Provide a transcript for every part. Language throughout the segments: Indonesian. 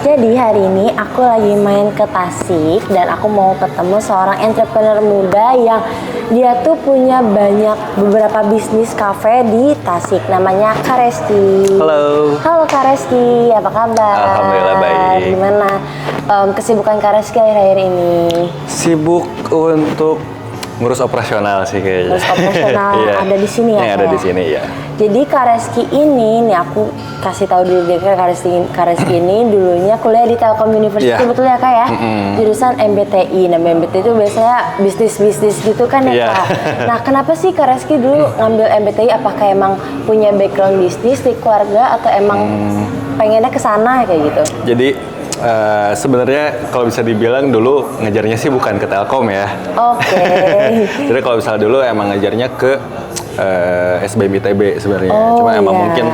Jadi hari ini aku lagi main ke Tasik dan aku mau ketemu seorang entrepreneur muda yang dia tuh punya beberapa bisnis kafe di Tasik. Namanya Kak Reski. Halo. Halo Kak Reski, apa kabar? Alhamdulillah baik. Gimana kesibukan Kak Reski akhir-akhir ini? Sibuk untuk ngurus operasional sih kayaknya. Ngurus operasional ada di sini ya? Yang ada di sini ya. Jadi Kak Reski ini, nih aku kasih tahu dulu deh Kak Reski ini dulunya kuliah di Telkom University, betul ya Kak ya? Jurusan MBTI. Nah MBTI itu biasanya bisnis gitu kan ya Kak? Nah kenapa sih Kak Reski dulu ngambil MBTI? Apakah emang punya background bisnis di keluarga atau emang pengennya ke sana kayak gitu? Jadi sebenarnya kalau bisa dibilang dulu ngejarnya sih bukan ke Telkom ya. Oke. Jadi kalau misalnya dulu emang ngejarnya ke SBM ITB sebenarnya. Cuma emang mungkin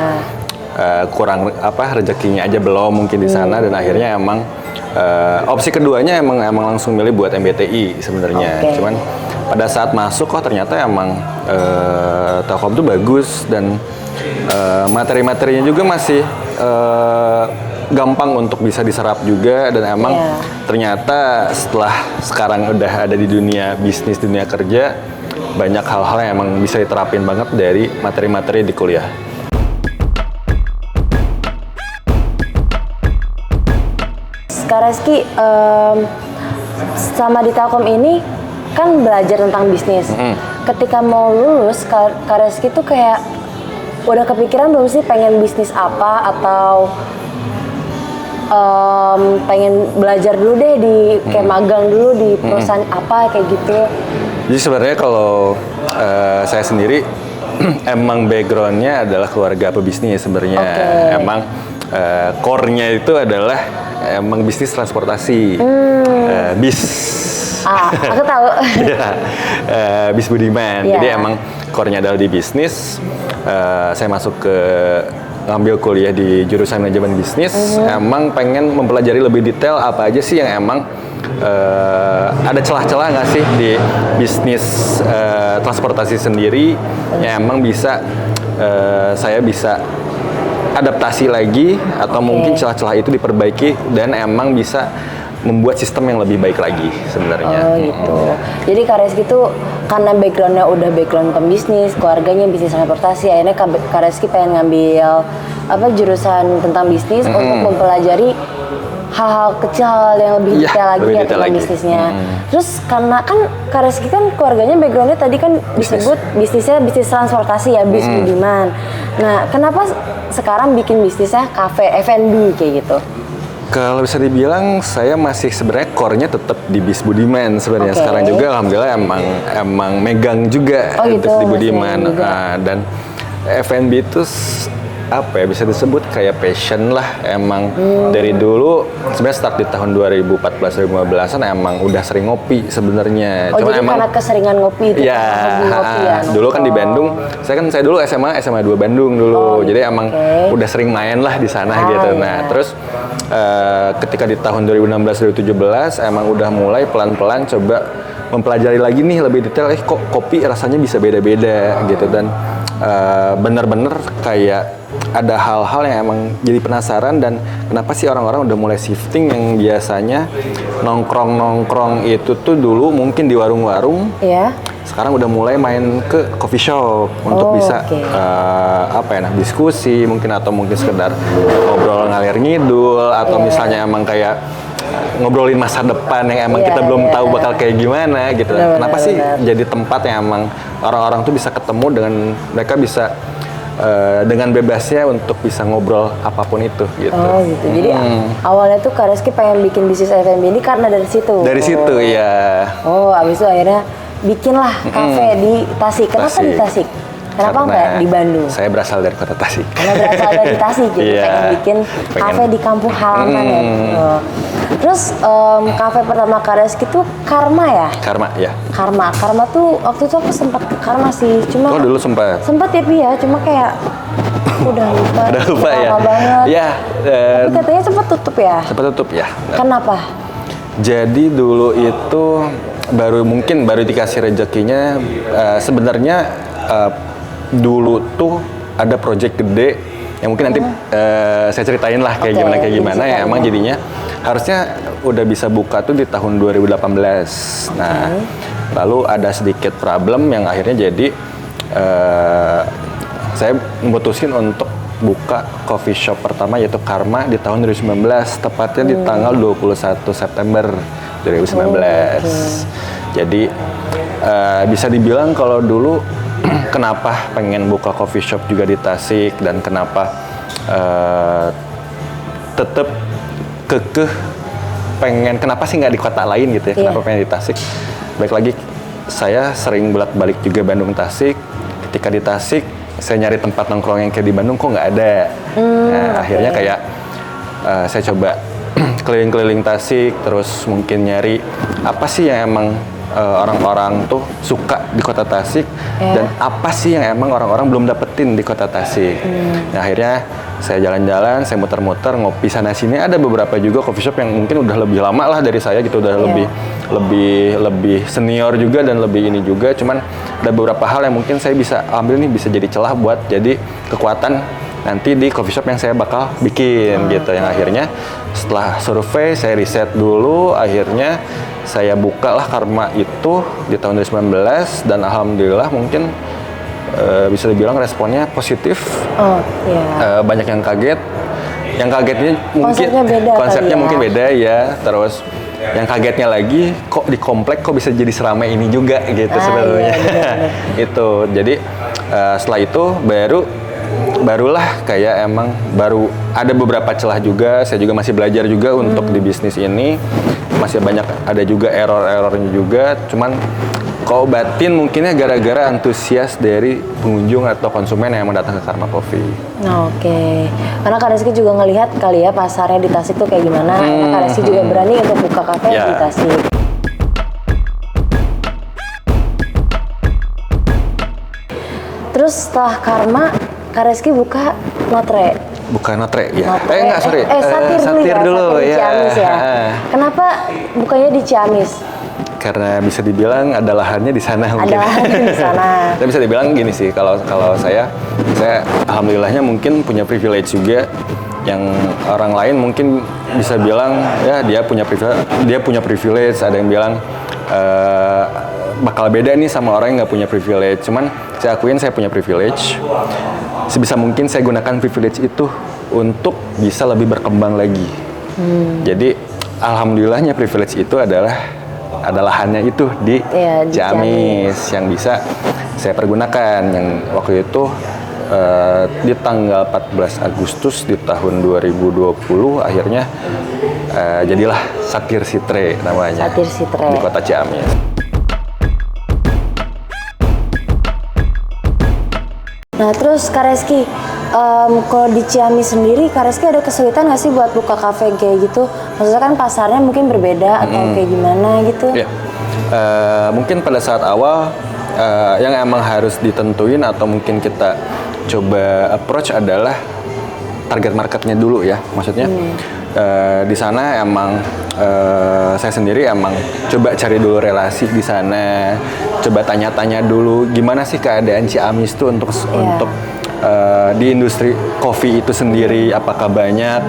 kurang rezekinya aja belum mungkin di sana dan akhirnya emang opsi keduanya emang langsung milih buat MBTI sebenarnya. Cuman pada saat masuk ternyata emang Telkom tuh bagus dan materi-materinya juga masih gampang untuk bisa diserap juga dan emang ternyata setelah sekarang udah ada di dunia bisnis, dunia kerja, banyak hal-hal yang emang bisa diterapin banget dari materi-materi di kuliah. Kak Reski, sama di Telkom ini kan belajar tentang bisnis. Ketika mau lulus, Kak Reski tuh kayak udah kepikiran belum sih pengen bisnis apa atau pengen belajar dulu deh di kayak magang dulu di perusahaan apa kayak gitu? Jadi sebenarnya kalau saya sendiri emang backgroundnya adalah keluarga pebisnis sebenarnya. Emang core-nya itu adalah emang bisnis transportasi, bis. Aku tahu. Bis Budiman. Jadi emang core-nya adalah di bisnis. Saya masuk ke ngambil kuliah di jurusan manajemen bisnis, emang pengen mempelajari lebih detail apa aja sih yang emang ada celah-celah nggak sih di bisnis transportasi sendiri yang emang bisa saya bisa adaptasi lagi atau mungkin celah-celah itu diperbaiki dan emang bisa membuat sistem yang lebih baik lagi sebenarnya. Oh gitu. Jadi Kak Reski itu karena backgroundnya udah background pembisnis, keluarganya bisnis transportasi, akhirnya Kak Reski pengen ngambil jurusan tentang bisnis untuk mempelajari hal-hal kecil, hal yang lebih detail lagi ya tentang bisnisnya. Terus karena kan Kak Reski kan keluarganya backgroundnya tadi kan disebut bisnisnya bisnis transportasi ya, bis Budiman. Nah kenapa sekarang bikin bisnisnya kafe F&B kayak gitu? Kalau bisa dibilang saya masih sebenarnya core-nya tetap di bis Budiman sebenarnya. Sekarang juga alhamdulillah emang megang juga untuk di Budiman. Dan F&B itu apa ya, bisa disebut kayak passion lah emang. Dari dulu sebenarnya start di tahun 2014-2015an emang udah sering ngopi sebenarnya. Cuma jadi emang karena keseringan ngopi itu ngopi ya. Dulu kan di Bandung, saya dulu SMA 2 Bandung dulu. Jadi emang udah sering main lah di sana gitu. Nah, terus ketika di tahun 2016-2017 emang udah mulai pelan-pelan coba mempelajari lagi nih lebih detail, kok kopi rasanya bisa beda-beda gitu dan bener-bener kayak ada hal-hal yang emang jadi penasaran dan kenapa sih orang-orang udah mulai shifting yang biasanya nongkrong itu tuh dulu mungkin di warung-warung, sekarang udah mulai main ke coffee shop untuk bisa diskusi mungkin atau mungkin sekedar ngobrol ngalir ngidul atau misalnya emang kayak ngobrolin masa depan yang emang kita belum tahu bakal kayak gimana gitu. Kenapa sih jadi tempat yang emang orang-orang tuh bisa ketemu dengan mereka bisa dengan bebasnya untuk bisa ngobrol apapun itu gitu. Oh gitu. Jadi awalnya tuh Kak Reski pengen bikin bisnis F&B ini karena dari situ. Dari situ ya. Oh, abis itu akhirnya bikinlah kafe di Tasik. Kenapa di Tasik? Kenapa nggak di Bandung? Saya berasal dari kota Tasik. Karena berasal dari Tasik, jadi pengen bikin kafe di kampung halaman ya. Oh. Terus kafe pertama Kak Reski tuh Karma ya? Karma ya. Karma tuh waktu itu aku sempat ke Karma sih, cuma dulu sempat. Sempat ya Pi ya, cuma kayak udah lupa. Udah lupa ya. Lama banget. Ya. Tapi katanya sempat tutup ya? Sempat tutup ya. Kenapa? Jadi dulu itu baru dikasih rezekinya. Sebenarnya dulu tuh ada project gede yang mungkin nanti saya ceritain lah kayak gimana ya. Emang jadinya harusnya udah bisa buka tuh di tahun 2018. Nah, lalu ada sedikit problem yang akhirnya jadi saya memutuskan untuk buka coffee shop pertama yaitu Karma di tahun 2019, tepatnya di tanggal 21 September 2019. Jadi bisa dibilang kalau dulu kenapa pengen buka coffee shop juga di Tasik dan kenapa tetap kekeh pengen, kenapa sih nggak di kota lain gitu ya, kenapa pengen di Tasik. Baik lagi saya sering bolak-balik juga Bandung Tasik. Ketika di Tasik saya nyari tempat nongkrong yang kayak di Bandung kok nggak ada. Nah, akhirnya kayak saya coba keliling-keliling Tasik, terus mungkin nyari apa sih yang emang orang-orang tuh suka di kota Tasik dan apa sih yang emang orang-orang belum dapetin di kota Tasik. Nah, akhirnya saya jalan-jalan, saya muter-muter, ngopi sana-sini. Ada beberapa juga coffee shop yang mungkin udah lebih lama lah dari saya gitu, udah lebih senior juga dan lebih ini juga. Cuman ada beberapa hal yang mungkin saya bisa ambil nih, bisa jadi celah buat jadi kekuatan nanti di coffee shop yang saya bakal bikin gitu. Yang akhirnya setelah survei, saya riset dulu, akhirnya saya bukalah Karma itu di tahun 2019 dan alhamdulillah mungkin bisa dibilang responnya positif. Oh iya. Banyak yang kaget. Yang kagetnya mungkin konsepnya mungkin beda ya. Terus yang kagetnya lagi kok di komplek kok bisa jadi seramai ini juga gitu sebenarnya. Iya, Itu. Jadi setelah itu barulah kayak emang baru ada beberapa celah juga. Saya juga masih belajar juga untuk di bisnis ini. Masih banyak ada juga error-errornya juga. Cuman kalau batin mungkinnya gara-gara antusias dari pengunjung atau konsumen yang mau datang ke Karma Coffee. Oke. Karena Kak Reski juga ngelihat kali ya pasarnya di Tasik tuh kayak gimana. Karena Kak Reski juga berani untuk buka kafe di Tasik. Terus setelah Karma, Kak Reski buka Notre. Bukan Notre ya? Notre. Enggak, sorry. Satir dulu ya. Di Ciamis ya. Kenapa bukanya di Ciamis? Karena bisa dibilang ada lahannya di sana mungkin. Ada lahannya di sana. Tapi bisa dibilang gini sih, kalau saya alhamdulillahnya mungkin punya privilege juga yang orang lain mungkin bisa bilang ya dia punya privilege, ada yang bilang bakal beda nih sama orang yang nggak punya privilege. Cuman saya akuin saya punya privilege. Sebisa mungkin saya gunakan privilege itu untuk bisa lebih berkembang lagi. Jadi alhamdulillahnya privilege itu adalah lahannya itu di Ciamis yang bisa saya pergunakan. Yang waktu itu di tanggal 14 Agustus di tahun 2020 akhirnya jadilah Satir Sitre namanya. Satir Sitre. Di kota Ciamis. Nah terus Kak Reski, kalau di Ciamis sendiri Kak Reski ada kesulitan nggak sih buat buka kafe kayak gitu? Maksudnya kan pasarnya mungkin berbeda atau kayak gimana gitu? Ya, mungkin pada saat awal yang emang harus ditentuin atau mungkin kita coba approach adalah target marketnya dulu ya. Maksudnya di sana emang saya sendiri emang coba cari dulu relasi di sana, coba tanya-tanya dulu gimana sih keadaan Ciamis tuh untuk di industri kopi itu sendiri, apakah banyak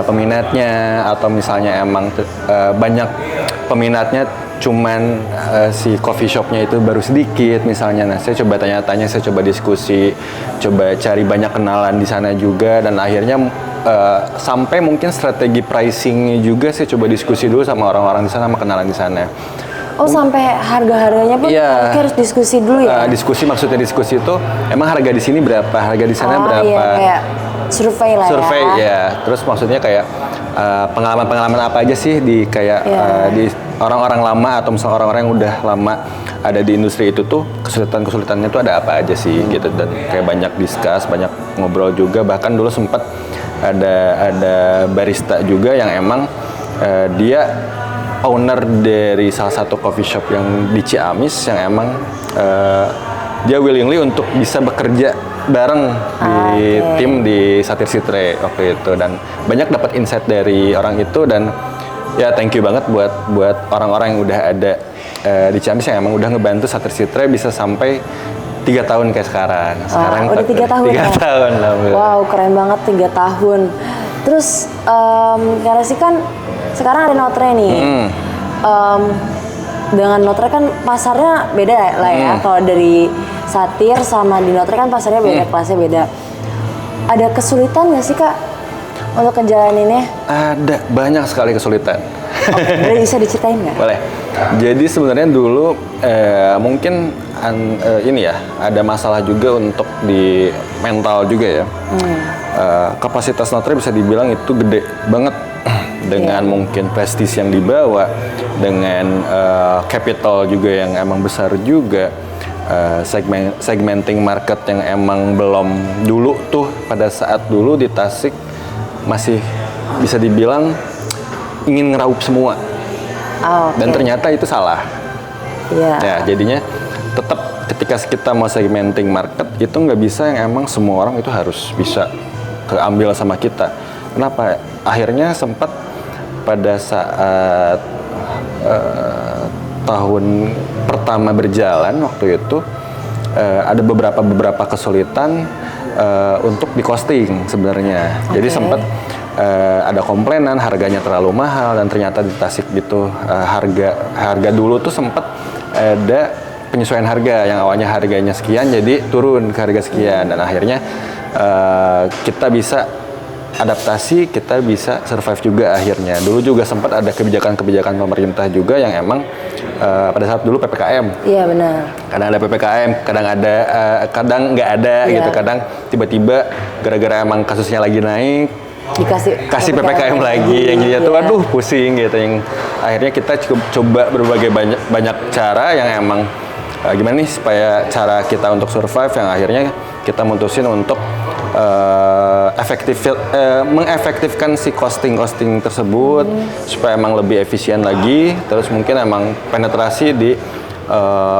peminatnya atau misalnya emang banyak peminatnya cuman si coffee shopnya itu baru sedikit misalnya. Nah, saya coba tanya-tanya, saya coba diskusi, coba cari banyak kenalan di sana juga, dan akhirnya sampai mungkin strategi pricingnya juga saya coba diskusi dulu sama orang-orang di sana, sama kenalan di sana. Oh, sampai harga-harganya pun Iya. harus diskusi dulu ya? Maksudnya diskusi itu emang harga di sini berapa, harga di sana berapa. Iya, kayak survei lah Survei ya. ya. Terus maksudnya kayak pengalaman-pengalaman apa aja sih di kayak di orang-orang lama atau misalnya orang-orang yang udah lama ada di industri itu tuh, kesulitannya tuh ada apa aja sih gitu, dan kayak banyak discuss, banyak ngobrol juga. Bahkan dulu sempat ada barista juga yang emang dia owner dari salah satu coffee shop yang di Ciamis yang emang dia willingly untuk bisa bekerja bareng di tim di Satir Sitre waktu itu, dan banyak dapat insight dari orang itu. Dan ya thank you banget buat orang-orang yang udah ada di Ciamis yang emang udah ngebantu Satir Sitre bisa sampai 3 tahun kayak sekarang. Sekarang udah 3 tahun 3 ya? tahun. Wow, keren banget 3 tahun. Terus karena sih kan sekarang ada Notre nih. Dengan Notre kan pasarnya beda lah ya. Kalau dari Satir sama di Notre kan pasarnya beda, kelasnya beda. Ada kesulitan nggak sih Kak untuk ngejalaninnya? Ada banyak sekali kesulitan. Boleh bisa diceritain nggak? Boleh. Jadi sebenarnya dulu mungkin ini ya, ada masalah juga untuk di mental juga ya. Kapasitas Notre bisa dibilang itu gede banget dengan mungkin prestis yang dibawa, dengan capital juga yang emang besar juga, segmenting market yang emang belum dulu tuh pada saat dulu di Tasik masih bisa dibilang ingin ngeraup semua. Dan ternyata itu salah. Ya, jadinya tetap ketika kita mau segmenting market itu nggak bisa yang emang semua orang itu harus bisa keambil sama kita. Kenapa? Akhirnya sempat pada saat tahun pertama berjalan waktu itu ada beberapa kesulitan untuk di costing sebenarnya. Jadi sempat ada komplainan harganya terlalu mahal, dan ternyata di Tasik gitu harga dulu tuh sempat ada penyesuaian harga, yang awalnya harganya sekian jadi turun ke harga sekian, dan akhirnya kita bisa adaptasi, kita bisa survive juga akhirnya. Dulu juga sempat ada kebijakan-kebijakan pemerintah juga yang emang pada saat dulu PPKM. Iya benar. Kadang ada PPKM, kadang ada, kadang nggak ada gitu. Kadang tiba-tiba gara-gara emang kasusnya lagi naik, kasih PPKM lagi, yang jadi tuh aduh pusing gitu. Yang akhirnya kita coba berbagai banyak cara yang emang gimana nih supaya cara kita untuk survive, yang akhirnya kita mutusin untuk mengefektifkan si costing tersebut supaya emang lebih efisien lagi. Terus mungkin emang penetrasi di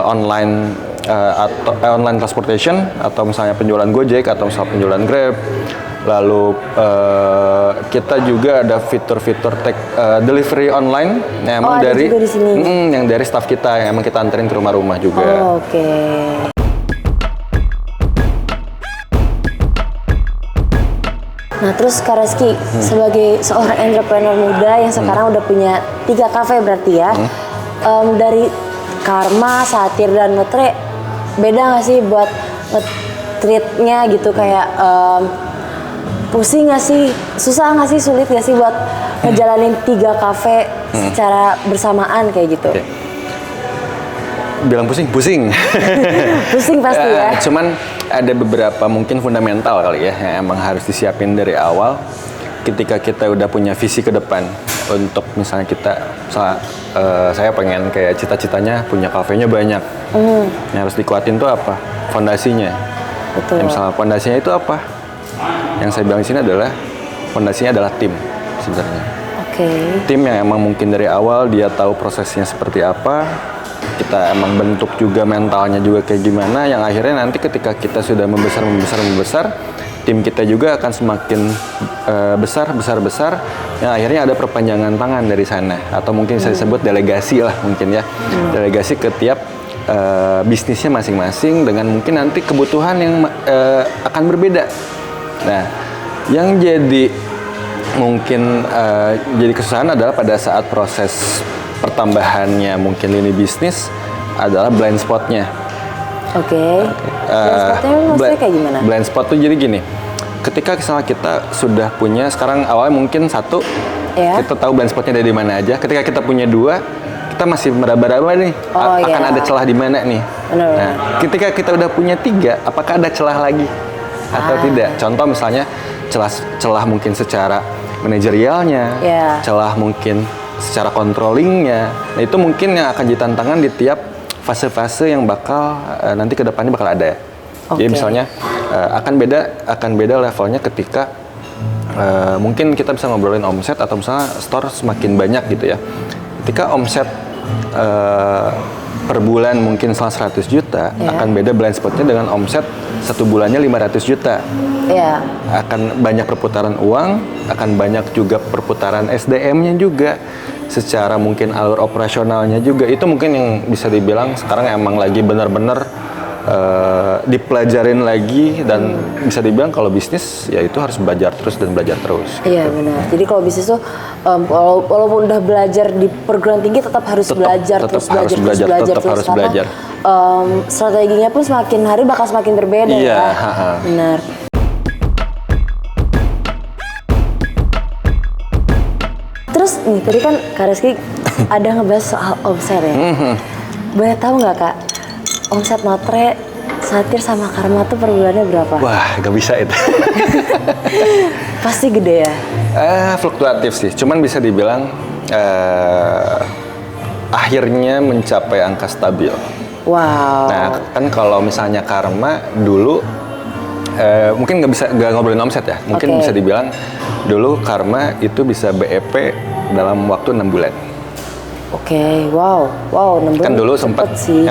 online atau online transportation, atau misalnya penjualan Gojek atau misalnya penjualan Grab. Lalu kita juga ada fitur-fitur delivery online yang emang yang dari staff kita yang emang kita anterin ke rumah-rumah juga. Oke. Nah terus Kak Reski sebagai seorang entrepreneur muda yang sekarang udah punya 3 kafe berarti ya, dari Karma, Satir, dan Notre beda nggak sih buat nge-treatnya gitu, kayak pusing nggak sih, susah nggak sih, sulit nggak sih buat ngejalanin 3 kafe secara bersamaan kayak gitu? Bilang pusing? Pusing pasti ya. Cuman ada beberapa mungkin fundamental kali ya yang emang harus disiapin dari awal. Ketika kita udah punya visi ke depan untuk misalnya saya pengen kayak cita-citanya punya kafenya banyak, yang harus dikuatin tuh apa? Fondasinya. Betul. Misalnya fondasinya itu apa? Yang saya bilang di sini adalah fondasinya adalah tim sebenarnya. Tim yang emang mungkin dari awal dia tahu prosesnya seperti apa, kita emang bentuk juga mentalnya juga kayak gimana, yang akhirnya nanti ketika kita sudah membesar, tim kita juga akan semakin besar, yang akhirnya ada perpanjangan tangan dari sana, atau mungkin saya sebut delegasi lah mungkin ya, delegasi ke tiap bisnisnya masing-masing dengan mungkin nanti kebutuhan yang akan berbeda. Nah, yang jadi mungkin jadi kesusahan adalah pada saat proses pertambahannya mungkin lini bisnis adalah blind spotnya. Blind spotnya maksudnya kayak gimana? Blind spot tuh jadi gini, ketika misalnya kita sudah punya sekarang awalnya mungkin 1, kita tahu blind spotnya dari mana aja. Ketika kita punya 2, kita kita masih meraba-raba nih akan ada celah di mana nih. Benar. Nah, ketika kita udah punya 3, apakah ada celah lagi atau tidak? Contoh misalnya celah mungkin secara manajerialnya, celah mungkin secara controllingnya. Nah, itu mungkin yang akan jadi tantangan di tiap fase-fase yang bakal nanti ke depannya bakal ada. Jadi misalnya akan beda levelnya ketika mungkin kita bisa ngobrolin omset atau misalnya store semakin banyak gitu ya. Ketika omset per bulan mungkin salah 100 juta, akan beda blind spotnya dengan omset 1 bulannya 500 juta. Akan banyak perputaran uang, akan banyak juga perputaran SDM-nya juga, secara mungkin alur operasionalnya juga. Itu mungkin yang bisa dibilang sekarang emang lagi benar-benar dipelajarin lagi, dan bisa dibilang kalau bisnis ya itu harus belajar terus dan belajar terus. Iya gitu. Benar. Jadi kalau bisnis tuh walaupun udah belajar di perguruan tinggi tetap harus belajar terus belajar. Strateginya pun semakin hari bakal semakin berbeda ya. Benar. Terus nih tadi kan Kak Reski ada ngebahas soal omset ya. Boleh tahu nggak Kak? Omset Notre, Satir sama Karma tuh per bulannya berapa? Wah, gak bisa itu. Pasti gede ya? Fluktuatif sih, cuman bisa dibilang akhirnya mencapai angka stabil. Wow. Nah, kan kalau misalnya Karma dulu, mungkin nggak ngobrolin omset ya, mungkin bisa dibilang dulu Karma itu bisa BEP dalam waktu 6 bulan. Wow, 6 bulan kan dulu sempat sih.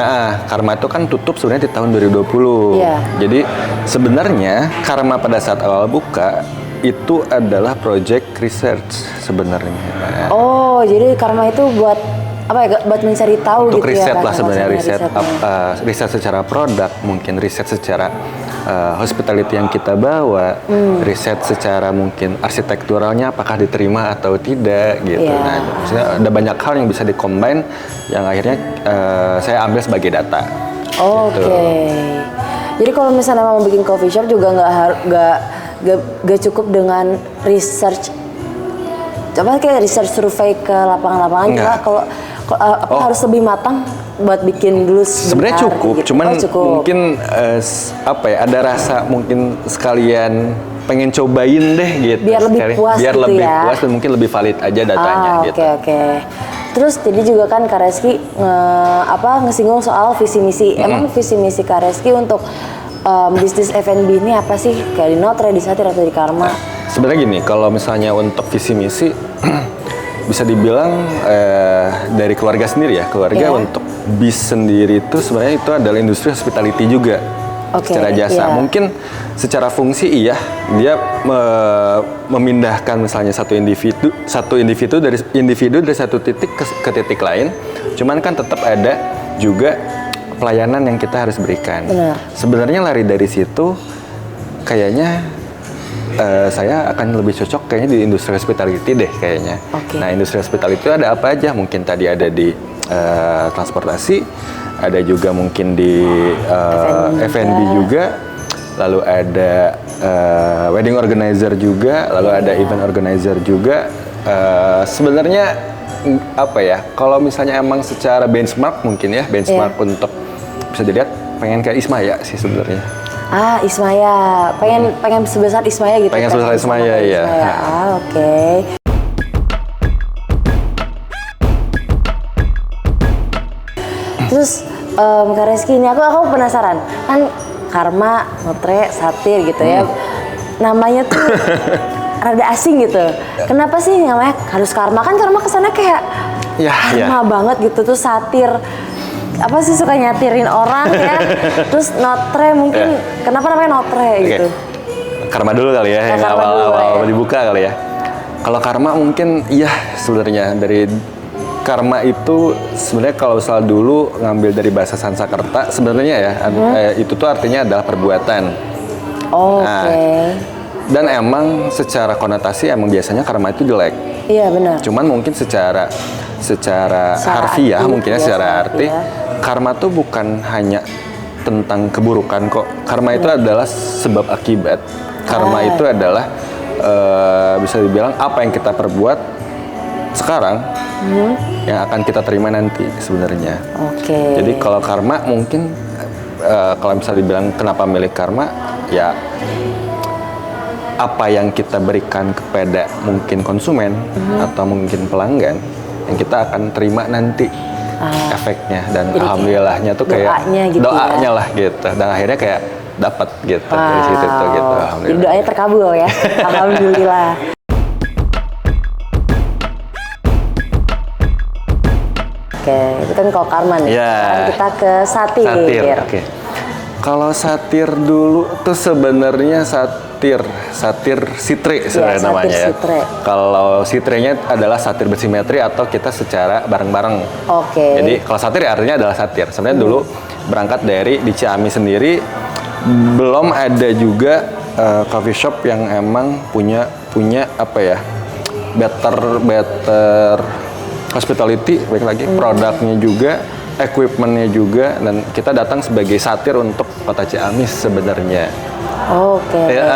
Karma itu kan tutup sebenarnya di tahun 2020. Jadi sebenarnya Karma pada saat awal buka itu adalah project research sebenarnya. Jadi Karma itu buat apa ya? Buat mencari tahu untuk gitu riset ya? lah sebenarnya, riset secara produk, mungkin riset secara hospitality yang kita bawa, riset secara mungkin arsitekturalnya apakah diterima atau tidak gitu. Nah, maksudnya ada banyak hal yang bisa di-combine yang akhirnya saya ambil sebagai data. Gitu. Jadi kalau misalnya mau bikin coffee shop juga nggak cukup dengan research. Coba kayak research survei ke lapangan-lapangan juga kalau harus lebih matang buat bikin dulu sebenarnya cukup, gitu. Cuman mungkin ada rasa mungkin sekalian pengen cobain deh gitu. Biar lebih puas biar gitu lebih ya. puas dan mungkin lebih valid aja datanya gitu. Terus tadi juga kan Kak Reski ngesinggung soal visi misi. Emang visi misi Kak Reski untuk bisnis F&B ini apa sih? Kayak di Notre, di Satir atau di Karma? Sebenarnya gini, kalau misalnya untuk visi misi bisa dibilang dari keluarga sendiri ya, keluarga untuk bis sendiri itu sebenarnya itu adalah industri hospitality juga. Secara jasa, mungkin secara fungsi iya dia memindahkan misalnya satu individu dari satu titik ke titik lain, cuman kan tetap ada juga pelayanan yang kita harus berikan. Sebenarnya lari dari situ kayaknya saya akan lebih cocok kayaknya di industri hospitality deh kayaknya. Nah, industri hospitality itu ada apa aja? Mungkin tadi ada di transportasi, ada juga mungkin di F&B juga, lalu ada wedding organizer juga, lalu ada event organizer juga. Sebenarnya apa ya? Kalau misalnya emang secara benchmark mungkin ya, untuk bisa dilihat pengen kayak Ismaya sih sebenarnya. Ismaya, pengen sebesar Ismaya gitu. Pengen sebesar Ismaya, ya. Terus Kak Reski ini aku penasaran, kan Karma, Notre, Satir gitu ya, namanya tuh rada asing gitu. Kenapa sih namanya harus Karma? Kan Karma kesannya kayak Karma banget gitu. Terus Satir apa sih suka nyatirin orang ya. Terus Notre mungkin kenapa namanya Notre gitu? Karma dulu kali ya, yang awal dibuka kali ya. Kalau Karma mungkin sebenarnya dari Karma itu sebenarnya kalau soal dulu ngambil dari bahasa Sanskerta sebenarnya ya, itu tuh artinya adalah perbuatan. Dan emang secara konotasi emang biasanya Karma itu jelek. Iya benar. Cuman mungkin secara harfiah mungkin ya, secara arti Karma tuh bukan hanya tentang keburukan kok. Karma itu adalah sebab akibat. Karma itu adalah bisa dibilang apa yang kita perbuat sekarang yang akan kita terima nanti sebenarnya. Oke. Jadi kalau karma mungkin kalau misalnya dibilang kenapa milik karma, ya apa yang kita berikan kepada mungkin konsumen atau mungkin pelanggan yang kita akan terima nanti efeknya, dan jadi alhamdulillahnya tuh kayak doanya gitu doanya ya. lah gitu, dan akhirnya kayak dapat gitu dari situ tuh gitu. Jadi Alhamdulillah. doanya terkabul ya. Alhamdulillah. Oke, itu kan kalau karma nih. Iya. Sekarang kita ke satir. Satir, oke. Kalau satir dulu tuh sebenarnya satir sitre sebenarnya satir namanya ya. sitre. Kalau sitrenya adalah satir bersimetri atau kita secara bareng-bareng. Oke. Jadi kalau satir ya artinya adalah satir. Sebenarnya dulu berangkat dari di Ciamis sendiri belum ada juga coffee shop yang emang punya apa ya, better hospitality, baik lagi produknya juga, equipmentnya juga, dan kita datang sebagai satir untuk kota Ciamis sebenarnya. Oke. Ya,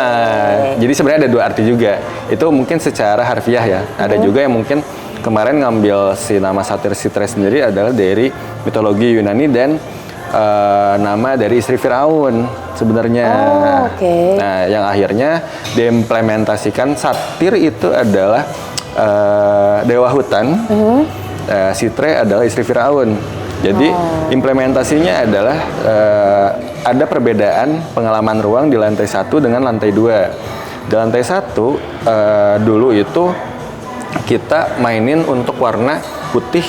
jadi sebenarnya ada dua arti juga. Itu mungkin secara harfiah ya. Ada juga yang mungkin kemarin ngambil si nama satir sitre sendiri adalah dari mitologi Yunani dan nama dari istri Firaun sebenarnya. Oke. Nah, yang akhirnya diimplementasikan satir itu adalah dewa hutan, sitre adalah istri Firaun. Jadi implementasinya adalah ada perbedaan pengalaman ruang di lantai 1 dengan lantai 2. Di lantai 1 dulu itu kita mainin untuk warna putih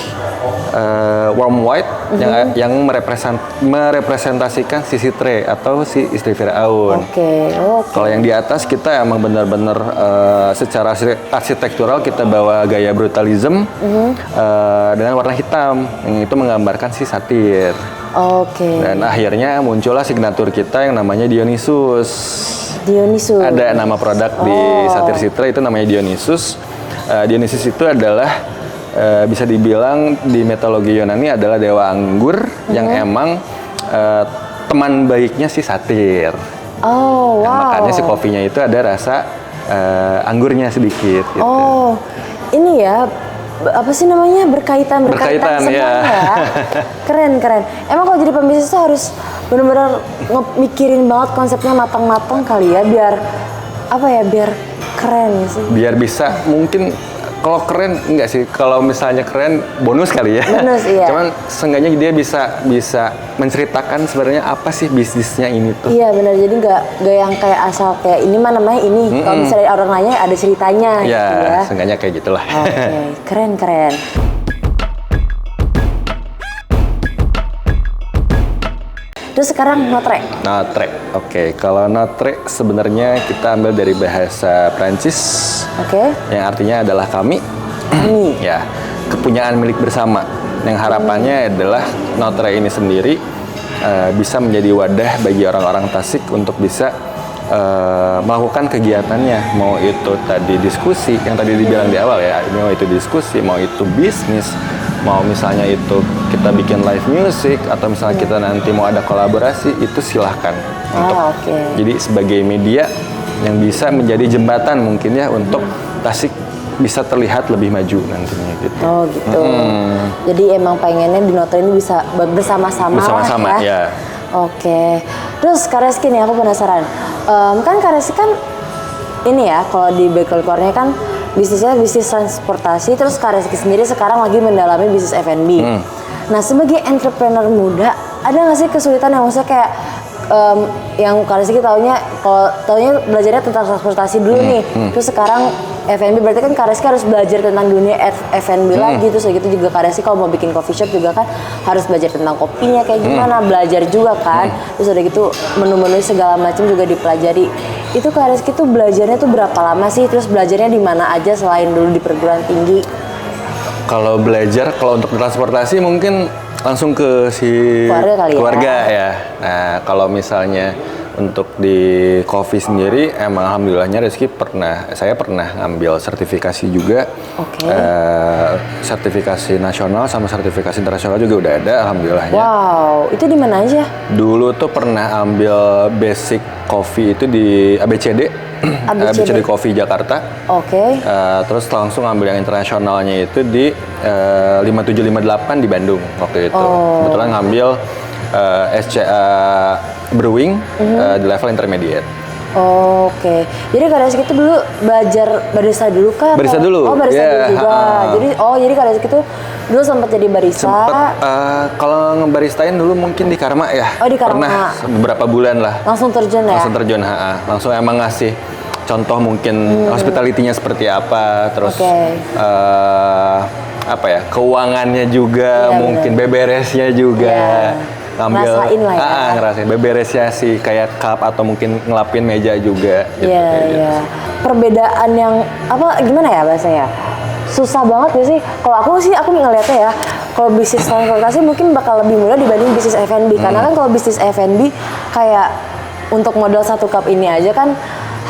warm white yang merepresentasikan si sitre atau si istri Firaun. Oke. Kalau yang di atas kita emang benar-benar secara arsitektural kita bawa gaya brutalism dengan warna hitam yang itu menggambarkan si satir. Oke. Dan akhirnya muncullah signatur kita yang namanya Dionysus. Dionysus. Ada nama produk di satir sitre itu namanya Dionysus. Dionysus itu adalah bisa dibilang di mitologi Yunani adalah dewa anggur yang emang teman baiknya si satir. Oh, wow. Makanya si kopinya itu ada rasa anggurnya sedikit gitu. Oh, ini ya apa sih namanya berkaitan Berkaitan, semua ya. Keren. Emang kalau jadi pembisnis tuh harus benar-benar mikirin banget konsepnya matang-matang kali ya, biar apa ya, biar keren sih. Biar bisa mungkin kalau keren enggak sih, kalau misalnya keren bonus kali ya. Bonus, iya. Cuman seenggaknya dia bisa menceritakan sebenarnya apa sih bisnisnya ini tuh. Iya benar, jadi nggak yang kayak asal kayak ini mah namanya ini. Kalau misalnya orang nanya ada ceritanya Ya, gitu ya. seenggaknya kayak gitulah. Oke, keren. Terus sekarang Notre. Notre, oke. Kalau Notre sebenarnya kita ambil dari bahasa Prancis, Oke. yang artinya adalah kami. Ya, kepunyaan milik bersama. Yang harapannya adalah Notre ini sendiri bisa menjadi wadah bagi orang-orang Tasik untuk bisa melakukan kegiatannya, mau itu tadi diskusi yang tadi dibilang di awal ya, mau itu diskusi, mau itu bisnis, mau misalnya itu kita bikin live music, atau misalnya kita nanti mau ada kolaborasi, itu silahkan untuk jadi sebagai media yang bisa menjadi jembatan mungkin ya untuk Tasik bisa terlihat lebih maju nantinya gitu. Oh gitu. Jadi emang pengennya di Notre ini bisa bersama-sama lah ya. Oke. Terus Kak Reski nih aku penasaran. Kan Kak Reski kan ini ya, kalau di background keluarnya kan bisnisnya bisnis transportasi, terus Kak Reski sendiri sekarang lagi mendalami bisnis F&B. Nah sebagai entrepreneur muda, ada nggak sih kesulitan yang maksudnya kayak yang Kak Reski taunya belajarnya tentang transportasi dulu nih, terus sekarang F&B, berarti kan Kak Reski harus belajar tentang dunia F&B lagi, terus gitu juga Kak Reski kalau mau bikin coffee shop juga kan harus belajar tentang kopinya kayak gimana, belajar juga kan, terus udah gitu menu-menu segala macam juga dipelajari. Itu Kak Reski tuh belajarnya tuh berapa lama sih, terus belajarnya di mana aja selain dulu di perguruan tinggi? Kalau belajar, kalau untuk transportasi mungkin langsung ke si keluarga ya. Nah, kalau misalnya untuk di coffee sendiri, emang alhamdulillahnya saya pernah ngambil sertifikasi juga. Sertifikasi nasional sama sertifikasi internasional juga udah ada, alhamdulillahnya. Wow, itu di mana aja? Dulu tuh pernah ambil basic coffee itu di ABCD ABCD Coffee Jakarta. Oke. Terus langsung ambil yang internasionalnya itu di 5758 di Bandung waktu itu. Kebetulan ngambil SCA Brewing di level intermediate. Oke. Jadi Kak Reski itu dulu belajar barista dulu kah? Barista dulu. Oh, barista dulu juga. Jadi Kak Reski itu dulu sempat jadi barista. Kalau ngebaristain dulu mungkin di Karma ya. Oh, di Karma. Pernah beberapa bulan lah. Langsung terjun ya? Langsung terjun, langsung emang ngasih contoh mungkin hospitality-nya seperti apa, terus apa ya, keuangannya juga, mungkin beberesnya juga. Ngambil, ngerasain lah ya. Ngerasain beberesnya sih, kayak cup atau mungkin ngelapin meja juga. Iya. Perbedaan yang apa gimana ya bahasanya? Susah banget gak sih? Kalau aku ngeliatnya ya, kalau bisnis transportasi mungkin bakal lebih mudah dibanding bisnis F&B. Karena kan kalau bisnis F&B kayak untuk modal 1 cup ini aja kan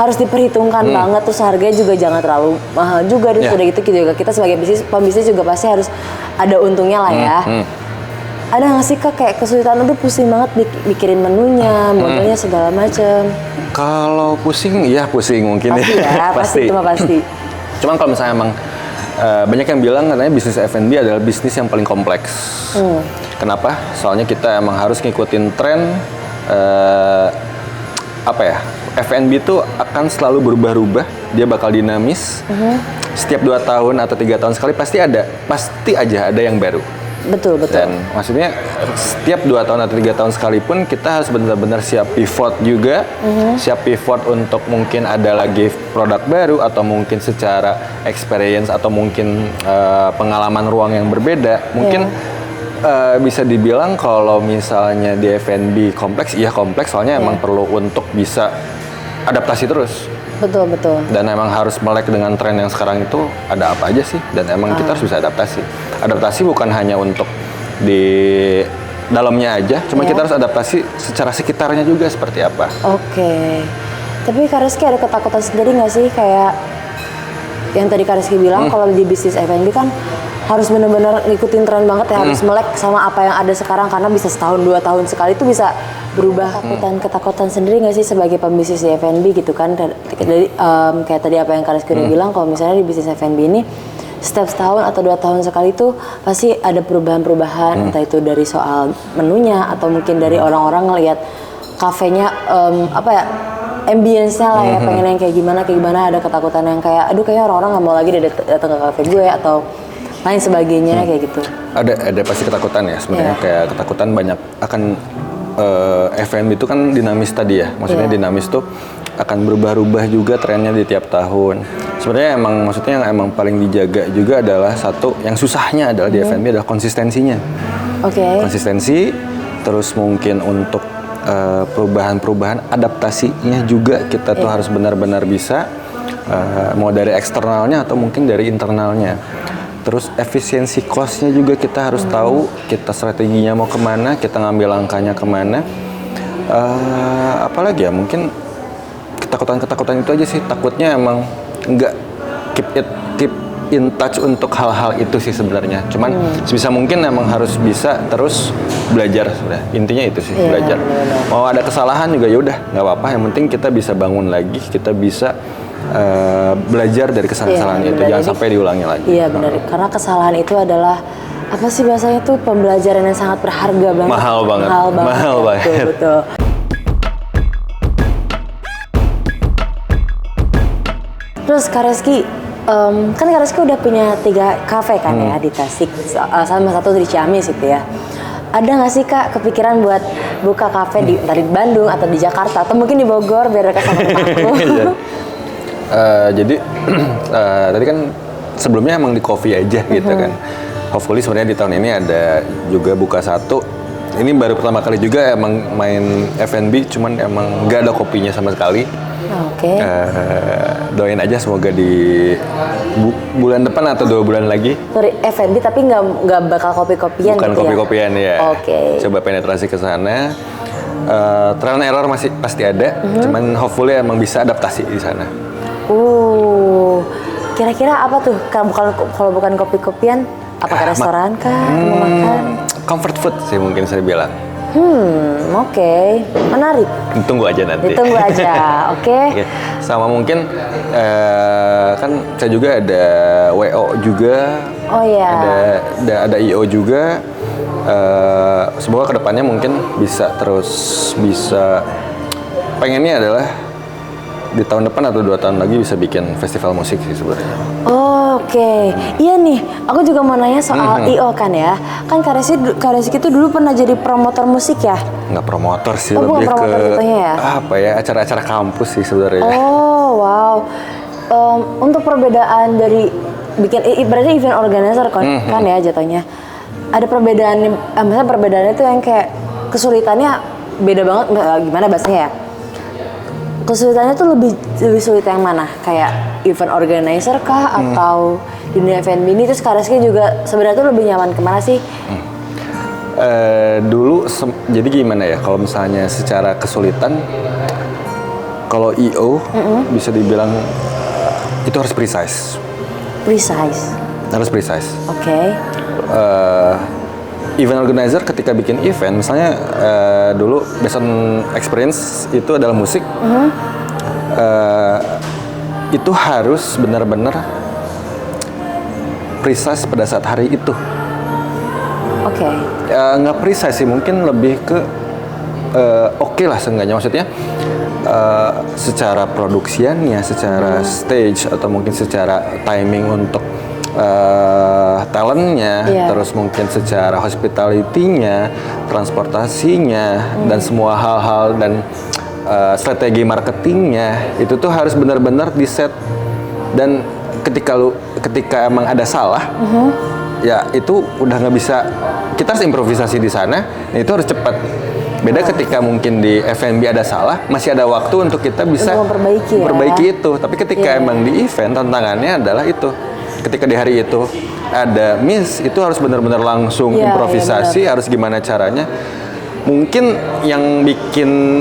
harus diperhitungkan banget, terus harganya juga jangan terlalu mahal juga. Terus udah gitu juga kita sebagai pembisnis juga pasti harus ada untungnya lah ya. Ada nggak sih Kak kayak kesulitan itu pusing banget mikirin menunya, modelnya segala macem? Kalau pusing, ya pusing mungkin pasti ya. Pasti itu mah pasti. Cuman kalau misalnya emang banyak yang bilang katanya bisnis F&B adalah bisnis yang paling kompleks. Kenapa? Soalnya kita emang harus ngikutin tren apa ya? F&B itu akan selalu berubah-ubah, dia bakal dinamis. Setiap 2 tahun atau 3 tahun sekali pasti aja ada yang baru. Betul. Dan maksudnya setiap 2 tahun atau 3 tahun sekalipun kita harus benar-benar siap pivot juga, siap pivot untuk mungkin ada lagi produk baru atau mungkin secara experience atau mungkin pengalaman ruang yang berbeda. Mungkin bisa dibilang kalau misalnya di F&B kompleks, iya kompleks soalnya emang perlu untuk bisa adaptasi terus. Betul. Dan emang harus melek dengan tren yang sekarang itu ada apa aja sih, dan emang kita harus bisa adaptasi. Adaptasi bukan hanya untuk di dalamnya aja, cuma kita harus adaptasi secara sekitarnya juga seperti apa. Oke. Tapi Kak Reski ada ketakutan sendiri nggak sih kayak yang tadi Kak Reski bilang kalau di bisnis F&B kan harus benar-benar ngikutin tren banget ya, harus melek sama apa yang ada sekarang karena bisa setahun 2 tahun sekali itu bisa berubah. Ketakutan sendiri nggak sih sebagai pembisnis di F&B gitu kan? Jadi kayak tadi apa yang Kak Reski udah bilang, kalau misalnya di bisnis F&B ini setiap setahun atau 2 tahun sekali itu pasti ada perubahan-perubahan, entah itu dari soal menunya atau mungkin dari orang-orang ngelihat kafenya apa ya, ambience-nya lah ya, pengen yang kayak gimana, ada ketakutan yang kayak aduh kayaknya orang-orang nggak mau lagi datang ke kafe gue atau lain sebagainya kayak gitu. Ada pasti ketakutan ya sebenarnya, kayak ketakutan banyak akan F&B itu kan dinamis tadi ya, maksudnya dinamis tuh akan berubah-ubah juga trennya di tiap tahun. Sebenarnya emang maksudnya yang emang paling dijaga juga adalah satu yang susahnya adalah di F&B adalah konsistensinya. Konsistensi, terus mungkin untuk perubahan-perubahan adaptasinya juga kita tuh harus benar-benar bisa mau dari eksternalnya atau mungkin dari internalnya. Terus efisiensi cost-nya juga kita harus tahu, kita strateginya mau kemana, kita ngambil langkahnya kemana. Apalagi ya, mungkin ketakutan itu aja sih. Takutnya emang nggak keep in touch untuk hal-hal itu sih sebenarnya. Cuman sebisa mungkin emang harus bisa terus belajar sebenarnya. Intinya itu sih, belajar. Mau ada kesalahan juga ya udah nggak apa-apa. Yang penting kita bisa bangun lagi, kita bisa belajar dari kesalahan itu, jangan sampai diulangi lagi. Iya benar, karena kesalahan itu adalah apa sih bahasanya tuh pembelajaran yang sangat berharga banget. Mahal banget. Betul. Terus Kak Reski, kan Kak Reski udah punya 3 kafe kan ya di Tasik, sama 1 di Ciamis gitu ya. Ada nggak sih Kak kepikiran buat buka kafe di Bandung atau di Jakarta atau mungkin di Bogor biar dekat sama aku? Jadi tadi kan sebelumnya emang di coffee aja gitu kan. Hopefully sebenarnya di tahun ini ada juga buka 1. Ini baru pertama kali juga emang main F&B, cuman emang nggak ada kopinya sama sekali. Doain aja semoga di bulan depan atau 2 bulan lagi. Sorry, F&B tapi nggak bakal kopi-kopian. Bukan gitu kopi-kopian ya. Coba penetrasi ke sana. Trial and error masih pasti ada, cuman hopefully emang bisa adaptasi di sana. Kira-kira apa tuh? Kalau bukan kopi-kopian, apakah restoran kah? Mau makan? Comfort food sih mungkin saya bilang. Oke. Menarik. Tunggu aja nanti. Ditunggu aja, oke. Oke. Sama mungkin kan saya juga ada WO juga. Oh iya. Ada IO juga. Semoga kedepannya mungkin bisa pengennya adalah di tahun depan atau 2 tahun lagi bisa bikin festival musik sih sebenarnya. Oke. Iya nih, aku juga mau nanya soal IO kan ya. Kan Kareski itu dulu pernah jadi promotor musik ya? Nggak promotor sih, bukan lebih promotor ke jatuhnya ya? apa ya, acara-acara kampus sih sebenarnya. Oh, wow. Untuk perbedaan dari berarti event organizer kan ya jatuhnya. Ada perbedaan, misalnya perbedaannya itu yang kayak kesulitannya beda banget, gimana bahasanya ya? Kesulitannya tuh lebih sulit yang mana? Kayak event organizer kah atau dunia F&B ini? Terus Kareski juga sebenarnya tuh lebih nyaman kemana sih? Jadi gimana ya? Kalau misalnya secara kesulitan, kalau IO bisa dibilang itu harus precise. Harus precise. Oke. Event organizer ketika bikin event, misalnya dulu based on experience itu adalah musik, itu harus benar-benar precise pada saat hari itu. Oke. Nggak precise sih, mungkin lebih ke oke lah seenggaknya, maksudnya secara produksiannya, secara stage atau mungkin secara timing untuk talentnya, terus mungkin secara hospitality-nya, transportasinya, dan semua hal-hal dan strategi marketingnya itu tuh harus benar-benar di-set. Dan ketika emang ada salah, ya itu udah nggak bisa, kita harus improvisasi di sana, dan itu harus cepat. Beda ketika mungkin di F&B ada salah, masih ada waktu untuk kita bisa memperbaiki itu. Tapi ketika emang di event, tantangannya adalah itu. Ketika di hari itu ada miss, itu harus benar-benar langsung improvisasi, harus gimana caranya. Mungkin yang bikin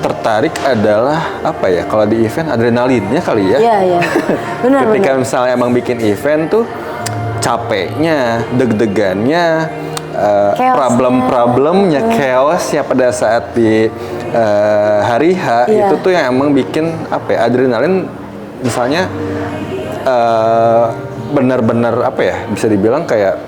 tertarik adalah apa ya, kalau di event adrenalinnya kali ya. Iya. Benar. Ketika misalnya emang bikin event tuh capeknya, deg-degannya, problem-problemnya, chaosnya pada saat di hari H, itu tuh yang emang bikin apa ya, adrenalin. Misalnya benar-benar apa ya, bisa dibilang kayak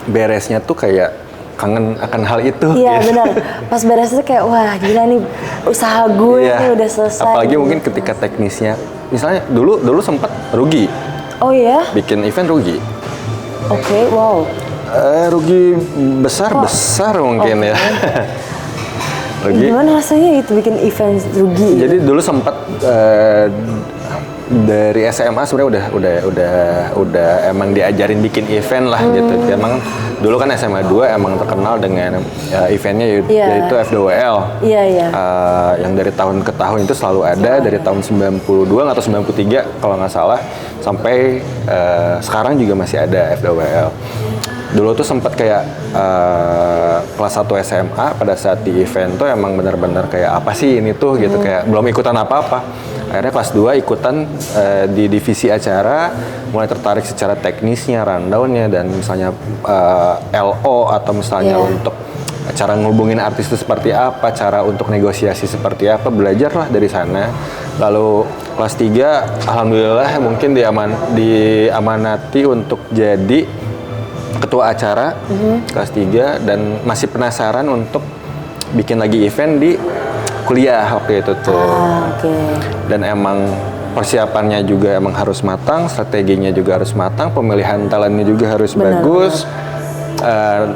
beresnya tuh kayak kangen akan hal itu. Iya benar. Pas beres itu kayak wah gila nih, usaha gue nih udah selesai. Apalagi mungkin ketika teknisnya, misalnya dulu sempat rugi. Oh iya? Bikin event rugi. Oke, wow. Rugi besar mungkin ya. Rugi. Gimana rasanya itu bikin event rugi? Jadi dulu sempat dari SMA sebenarnya udah emang diajarin bikin event lah gitu. Emang dulu kan SMA 2 emang terkenal dengan eventnya yaitu FWL. Iya. Yang dari tahun ke tahun itu selalu ada, dari tahun 92 atau 93 kalau nggak salah, sampai sekarang juga masih ada FWL. Dulu tuh sempat kayak kelas 1 SMA pada saat di event tuh emang benar-benar kayak apa sih ini tuh gitu, kayak belum ikutan apa-apa. Akhirnya kelas 2 ikutan di divisi acara, mulai tertarik secara teknisnya, rundown-nya, dan misalnya LO atau misalnya untuk cara ngehubungin artis itu seperti apa, cara untuk negosiasi seperti apa, belajarlah dari sana. Lalu kelas 3 alhamdulillah mungkin diamanati untuk jadi ketua acara kelas 3, dan masih penasaran untuk bikin lagi event di kuliah waktu itu tuh. Dan emang persiapannya juga emang harus matang, strateginya juga harus matang, pemilihan talentnya juga harus bagus.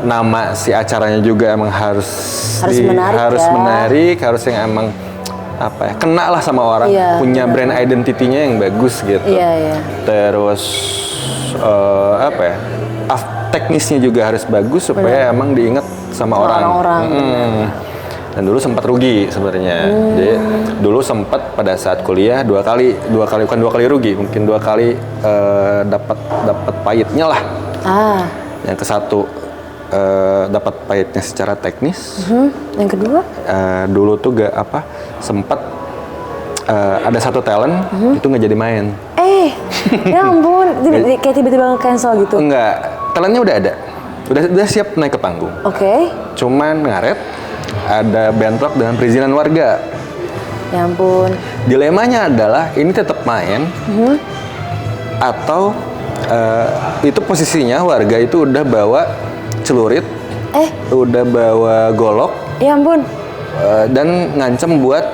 Nama si acaranya juga emang harus menarik, harus yang emang apa ya, kena lah sama orang, punya brand identity-nya yang bagus gitu. Terus apa ya, teknisnya juga harus bagus supaya emang diingat sama orang. Dan dulu sempat rugi sebenarnya. Jadi dulu sempat pada saat kuliah dua kali bukan 2 kali rugi, mungkin 2 kali dapat pahitnya lah. Yang ke satu dapat pahitnya secara teknis. Yang kedua? Dulu tuh sempat ada satu talent itu nggak jadi main. Ya ampun, kayak tiba-tiba nge-cancel gitu? Enggak, talentnya udah ada. udah siap naik ke panggung. Oke. Cuman ngaret, ada bentrok dengan perizinan warga. Ya ampun. Dilemanya adalah ini tetap main atau itu posisinya warga itu udah bawa celurit, udah bawa golok, Ya ampun. dan ngancem buat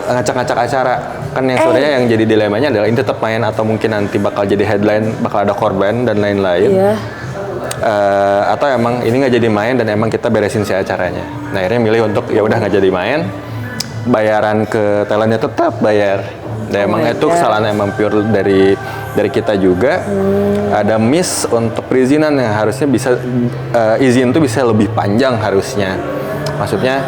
ngacak-ngacak acara. Kan yang sebenarnya yang jadi dilemanya adalah ini tetap main atau mungkin nanti bakal jadi headline, bakal ada korban dan lain-lain. Iya. Atau emang ini nggak jadi main dan emang kita beresin si acaranya. Nah akhirnya milih untuk ya udah nggak jadi main, bayaran ke talentnya tetap bayar. Dan emang itu kesalahan emang pure dari kita juga. Ada miss untuk perizinan yang harusnya bisa izin tuh bisa lebih panjang harusnya. Maksudnya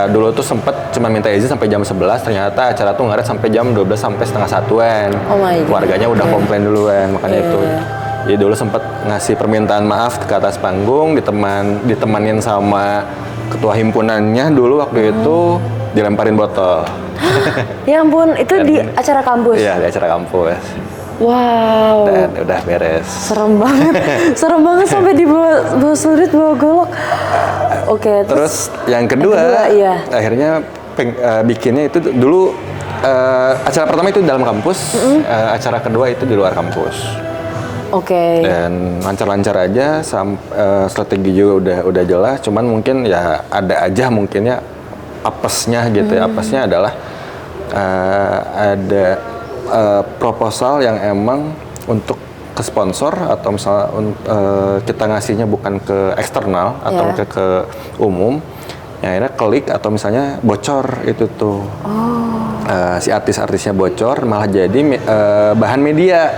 dulu tuh sempet cuma minta izin sampai jam 11, ternyata acara tuh ngaret sampai jam 12 sampai setengah satuan. Oh my God. Warganya udah komplain duluan, makanya itu. Jadi dulu sempet ngasih permintaan maaf ke atas panggung, ditemanin sama ketua himpunannya dulu waktu itu dilemparin botol. Ya ampun, itu di acara kampus? Iya, di acara kampus. Wow. Dan udah beres. Serem banget. Serem banget sampai bawa celurit, bawa golok. Oke, Terus yang kedua, iya. akhirnya bikinnya itu dulu acara pertama itu dalam kampus, acara kedua itu di luar kampus. Oke. Dan lancar-lancar aja, strategi juga udah jelas. Cuman mungkin ya ada aja mungkinnya apesnya gitu ya. Apesnya adalah ada proposal yang emang untuk ke sponsor atau misalnya kita ngasihnya bukan ke eksternal atau ke umum, ya akhirnya klik atau misalnya bocor itu tuh. Si artis-artisnya bocor malah jadi bahan media.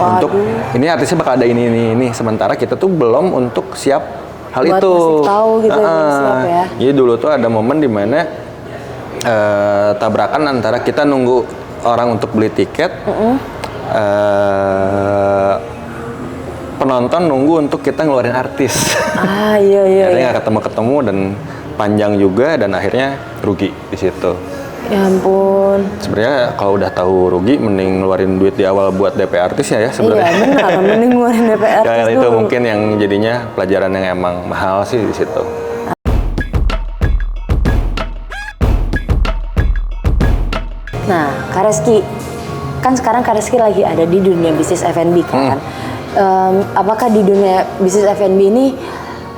Untuk ini artisnya bakal ada ini. Sementara kita tuh belum untuk siap hal buat itu. ngasih tahu gitu siap ya. Jadi dulu tuh ada momen dimana tabrakan antara kita nunggu orang untuk beli tiket, penonton nunggu untuk kita ngeluarin artis. Iya. Akhirnya nggak ketemu dan panjang juga dan akhirnya rugi di situ. Ya ampun. Sebenarnya kalau udah tahu rugi, mending ngeluarin duit di awal buat DP artisnya ya sebenarnya. Iya benar, mending ngeluarin DP artis Ya, itu dulu. mungkin yang jadinya pelajaran yang emang mahal sih di situ. Nah, Kak Reski, kan sekarang Kak Reski lagi ada di dunia bisnis F&B kan? Apakah di dunia bisnis F&B ini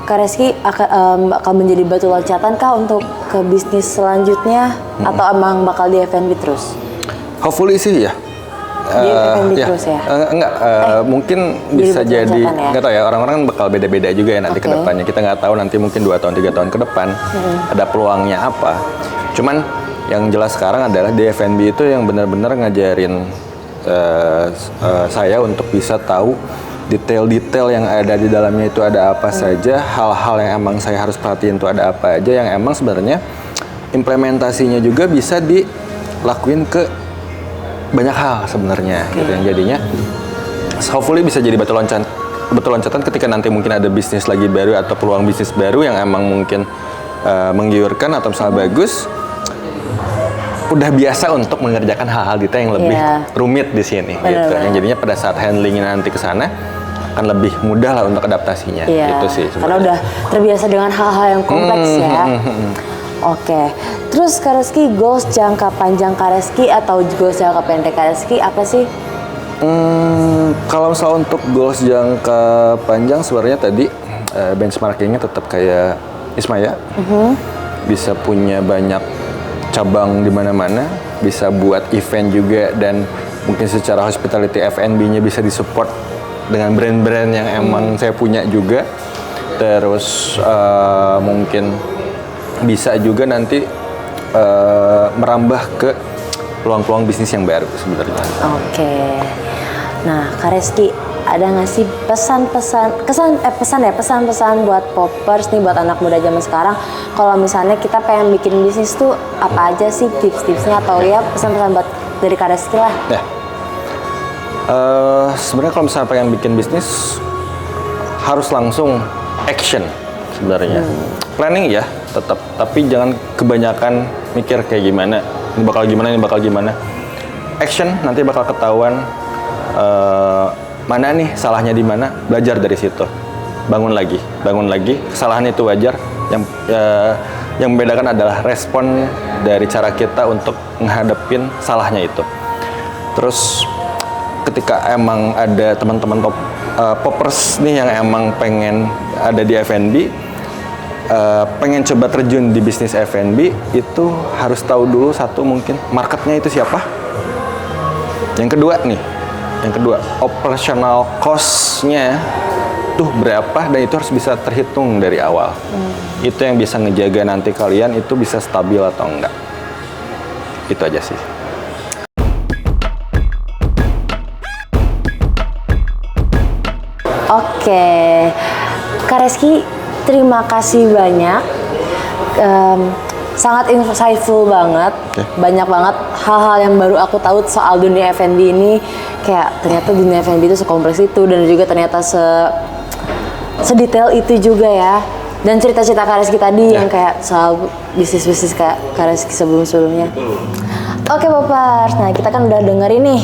Kak Reski akan menjadi batu loncatan kah untuk ke bisnis selanjutnya atau emang bakal di F&B terus? Hopefully sih ya. Di F&B terus ya? Mungkin Jadi bisa batu jadi, loncatan ya? nggak tahu ya, orang-orang bakal beda-beda juga ya nanti ke depannya. Kita nggak tahu nanti mungkin 2 tahun, 3 tahun ke depan ada peluangnya apa. Cuman yang jelas sekarang adalah di F&B itu yang benar-benar ngajarin saya untuk bisa tahu detail-detail yang ada di dalamnya itu ada apa saja, hal-hal yang emang saya harus perhatiin itu ada apa aja, yang emang sebenarnya implementasinya juga bisa dilakuin ke banyak hal sebenarnya gitu, yang jadinya hopefully bisa jadi batu loncatan ketika nanti mungkin ada bisnis lagi baru atau peluang bisnis baru yang emang mungkin menggiurkan atau misalnya bagus, udah biasa untuk mengerjakan hal-hal detail yang lebih rumit di sini gitu. Yang jadinya pada saat handlingnya nanti ke sana akan lebih mudah lah untuk adaptasinya gitu sih sebenarnya. Karena udah terbiasa dengan hal-hal yang kompleks ya. Oke. Terus Kak Reski, goals jangka panjang Kak Reski atau goals jangka pendek Kak Reski apa sih? Kalau misalnya untuk goals jangka panjang sebenarnya tadi benchmarkingnya tetap kayak Ismaya, bisa punya banyak cabang di mana-mana, bisa buat event juga dan mungkin secara hospitality F&B-nya bisa disupport dengan brand-brand yang emang saya punya juga. Terus mungkin bisa juga nanti merambah ke peluang-peluang bisnis yang baru sebenarnya. Oke. Nah, Kak Reski, ada nggak sih pesan-pesan buat poppers nih, buat anak muda zaman sekarang, kalau misalnya kita pengen bikin bisnis tuh apa aja sih tips-tipsnya atau ya pesan-pesan buat dari Kak Reski lah? Ya. Sebenarnya kalau misalnya pengen bikin bisnis harus langsung action sebenarnya. Planning ya tetap, tapi jangan kebanyakan mikir kayak gimana, ini bakal gimana. Action, nanti bakal ketahuan mana nih salahnya di mana, belajar dari situ. bangun lagi. Kesalahan itu wajar. Yang membedakan adalah respon dari cara kita untuk menghadapin salahnya itu. Terus ketika emang ada teman-teman poppers nih yang emang pengen ada di F&B, pengen coba terjun di bisnis F&B, itu harus tahu dulu satu mungkin marketnya itu siapa. Yang kedua operational cost-nya tuh berapa, dan itu harus bisa terhitung dari awal. Itu yang bisa ngejaga nanti kalian itu bisa stabil atau enggak. Itu aja sih. Oke, Kak Reski, terima kasih banyak. Sangat insightful banget. Banyak banget hal-hal yang baru aku tahu soal dunia F&B ini. Kayak ternyata dunia F&B itu sekompleks itu, dan juga ternyata sedetail itu juga ya. Dan cerita-cerita Kak Reski tadi yang kayak soal bisnis-bisnis Kak Reski sebelum-sebelumnya. Oke Poppers, nah kita kan udah dengerin nih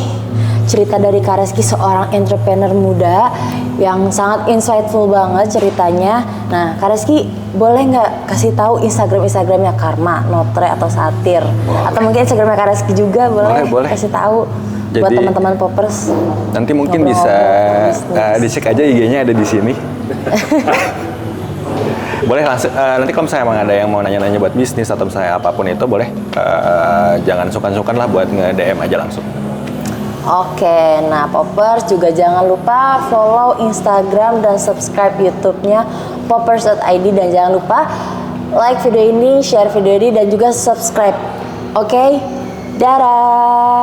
cerita dari Kak Reski, seorang entrepreneur muda yang sangat insightful banget ceritanya. Nah, Kak Reski boleh nggak kasih tahu Instagramnya Karma, Notre atau Satir? Atau mungkin Instagramnya Kak Reski juga boleh kasih tahu buat teman-teman Poppers. Nanti mungkin bisa dicek aja IG-nya ada di sini. Boleh langsung, nanti kalau misalnya emang ada yang mau nanya-nanya buat bisnis atau misalnya apapun itu, boleh jangan sungkan-sungkan lah buat nge-DM aja langsung. Oke, nah Poppers juga jangan lupa follow Instagram dan subscribe YouTube-nya poppers.id, dan jangan lupa like video ini, share video ini, dan juga subscribe. Oke, dadah.